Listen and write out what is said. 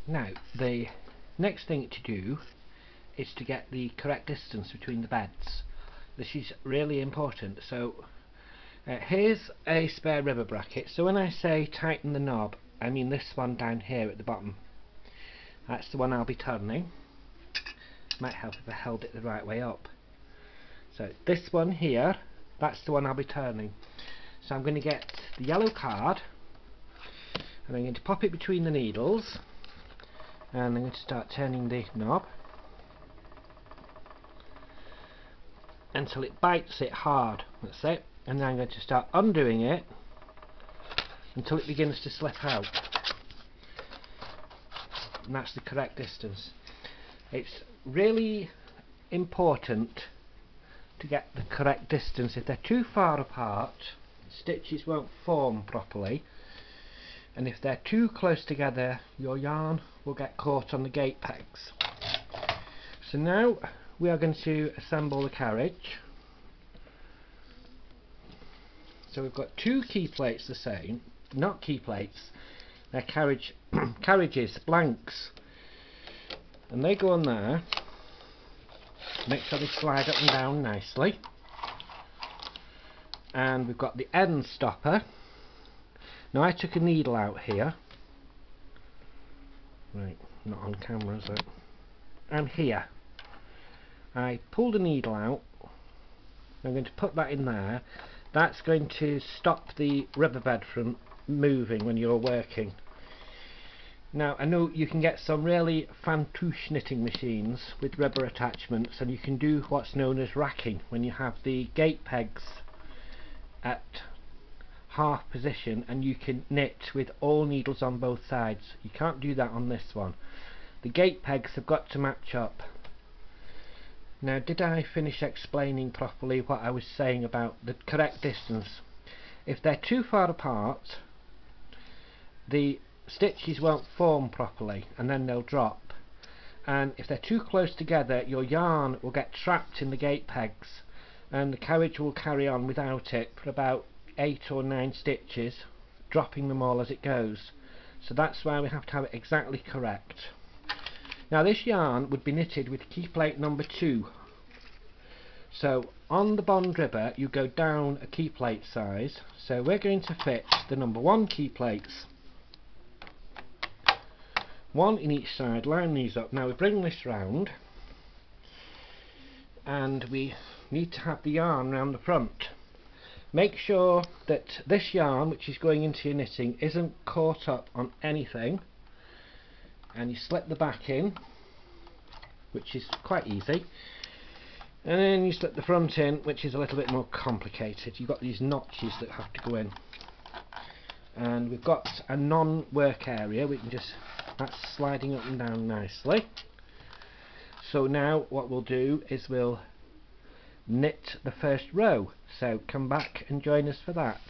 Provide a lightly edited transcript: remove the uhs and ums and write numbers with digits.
Now the next thing to do is to get the correct distance between the beds. This is really important. So here's a spare rubber bracket. So when I say tighten the knob, I mean this one down here at the bottom. That's the one I'll be turning. Might help if I held it the right way up. So this one here, that's the one I'll be turning. So I'm going to get the yellow card and I'm going to pop it between the needles and I'm going to start turning the knob until it bites it hard. That's it. And then I'm going to start undoing it until it begins to slip out. And that's the correct distance. It's really important to get the correct distance. If they're too far apart, stitches won't form properly, and if they're too close together, your yarn will get caught on the gate pegs. So now we are going to assemble the carriage. So we've got two key plates the same, not key plates, they're carriages, blanks, and they go on there. Make sure they slide up and down nicely. And we've got the end stopper. Now I took a needle out here. Right, not on camera, is it? And here. I pulled a needle out. I'm going to put that in there. That's going to stop the rubber bed from moving when you're working. Now I know you can get some really fantouche knitting machines with rubber attachments, and you can do what's known as racking when you have the gate pegs at half position and you can knit with all needles on both sides. You can't do that on this one. The gate pegs have got to match up. Now, did I finish explaining properly what I was saying about the correct distance? If they're too far apart, the stitches won't form properly and then they'll drop, and if they're too close together, your yarn will get trapped in the gate pegs and the carriage will carry on without it for about 8 or 9 stitches, dropping them all as it goes. So that's why we have to have it exactly correct. Now this yarn would be knitted with key plate number 2. So on the bond ribber you go down a key plate size, so we're going to fit the number 1 key plates, 1 in each side. Line these up. Now we bring this round and we need to have the yarn round the front. Make sure that this yarn, which is going into your knitting, isn't caught up on anything, and you slip the back in, which is quite easy, and then you slip the front in, which is a little bit more complicated. You've got these notches that have to go in, and we've got a non-work area. We can just, that's sliding up and down nicely. So now what we'll do is we'll knit the first row, so come back and join us for that.